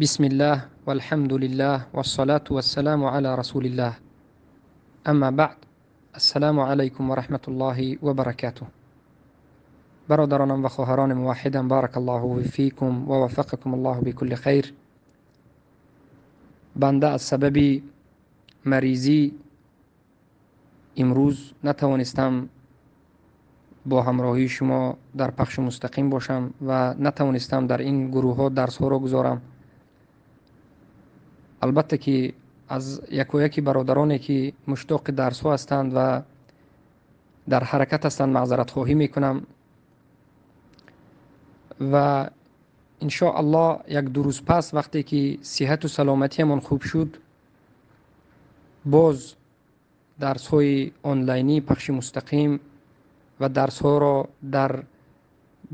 بسم الله والحمد لله والصلاة والسلام على رسول الله. اما بعد، السلام علیکم و رحمت الله و برکاته. برادرانم و خواهران موحدم، بارک الله فیکم و وفقکم الله بكل خیر. بنده از سبب مریضی امروز نتوانستم با همراهی شما در پخش مستقیم باشم و نتوانستم در این گروه ها درس ها را گذارم. البته که از یک و یکی برادرانی که مشتاق درس ها هستند و در حرکت هستند معذرت خواهی میکنم و ان شاء الله یک دو روز پس وقتی که صحت و سلامتی من خوب شد، باز درس های آنلاینی پخش مستقیم و درس ها را در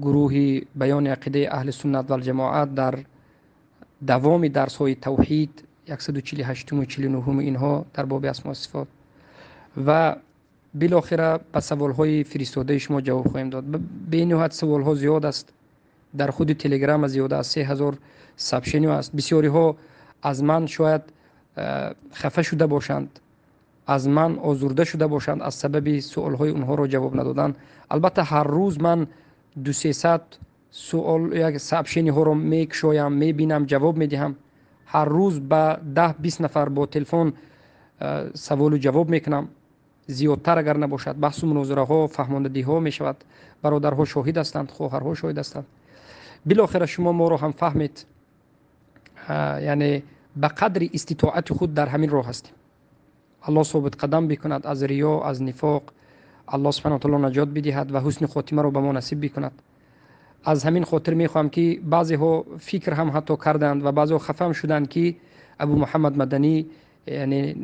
گروه بیان عقیده اهل سنت و الجماعت در دوام درس های توحید 148 و 49 اینها در باب اسماء و صفات و بالاخره به سوال های فرستاده شما جواب خواهیم داد. به نهایت سوال ها زیاد است، در خود تلگرام زیاد است، 3000 سابشنی است. بسیاری ها از من شاید خفه شده باشند، از من آزرده شده باشند از سبب سوال های اونها را جواب ندادن. البته هر روز من 200-300 سوال یک سابشنی ها را میکشایم، میبینم، جواب میدهم. هر روز به 10-20 نفر با تلفن سوال و جواب میکنم، زیادتر اگر نباشد. بحث و مناظره ها، فهماندهی ها می شود. برادرها شاهد هستند، خواهرها شاهد هستند. بالاخره شما ما را هم فهمید، یعنی به قدر استطاعت خود در همین راه هستیم. الله ثابت قدم بکند از ریا، از نفاق. الله سبحانه و تعالی نجات بدهد و حسن خاتمه را به ما نصیب بکند. از همین خاطر میخوام که بعضی ها فکر هم حتی کردند و بعضی ها خفه هم شدند که ابو محمد مدنی یعنی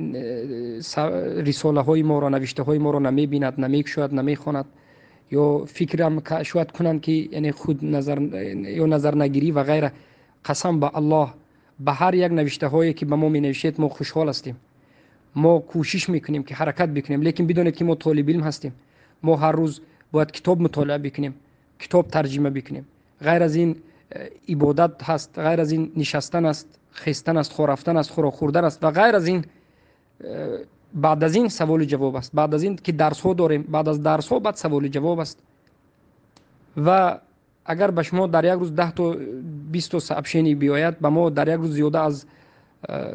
رساله های ما را، نوشته های ما را نمی بیند، نمی شاید نمی خواند، یا فکر هم شاید کنند که یعنی خود نظر نگیری و غیره. قسم به الله، به هر یک نوشته هایی که به ما می نوشید ما خوشحال هستیم. ما کوشش میکنیم که حرکت بکنیم، لیکن بدونید که ما طالب علم هستیم. ما هر روز باید کتاب مطالعه بکنیم، کتاب ترجمه بکنیم. غیر از این عبادت هست، غیر از این نشستن است، خستن است، خورفتن است، خوردن است و غیر از این. بعد از این سوال و جواب است. بعد از این که درس ها داریم، بعد از درس ها بعد سوال و جواب است. و اگر به شما در یک روز 10 تا 20 تا سابشنی بیاید، به ما در یک روز زیاده از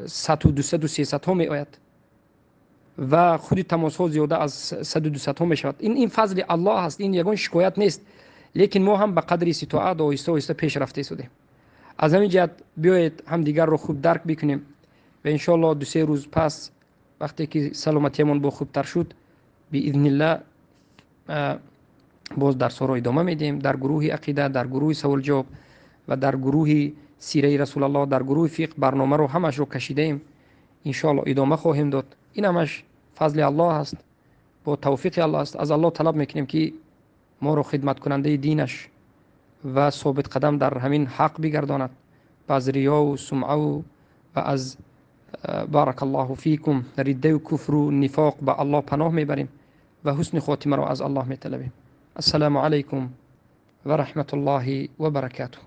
100 و 200 و 300 ها می آید و خود تماس ها زیاده از 100 و 200 ها می شود. این فضل الله است، این یگان شکایت نیست، لیکن ما هم به قدر استطاعت آهسته آهسته پیش رفته شدیم. از همین جهت بیایید هم دیگر رو خوب درک بکنیم و ان شاء الله 2-3 روز پس وقتی که سلامتیمون با خوبتر شد، باذن الله باز درس رو ادامه میدیم در گروه عقیده، در گروه سوال جواب و در گروه سیره رسول الله، در گروه فقه. برنامه رو همش رو کشیدیم، ان شاء الله ادامه خواهیم داد. این همش فضل الله است، با توفیق الله است. از الله طلب میکنیم که ما رو خدمت کننده دینش و ثابت قدم در همین حق بگرداند، از ریا و سمعه و از بارک الله فیکم ردی و کفر و نفاق به الله پناه میبریم و حسن خاتمه را از الله میطلبیم. السلام علیکم و رحمت الله و برکاته.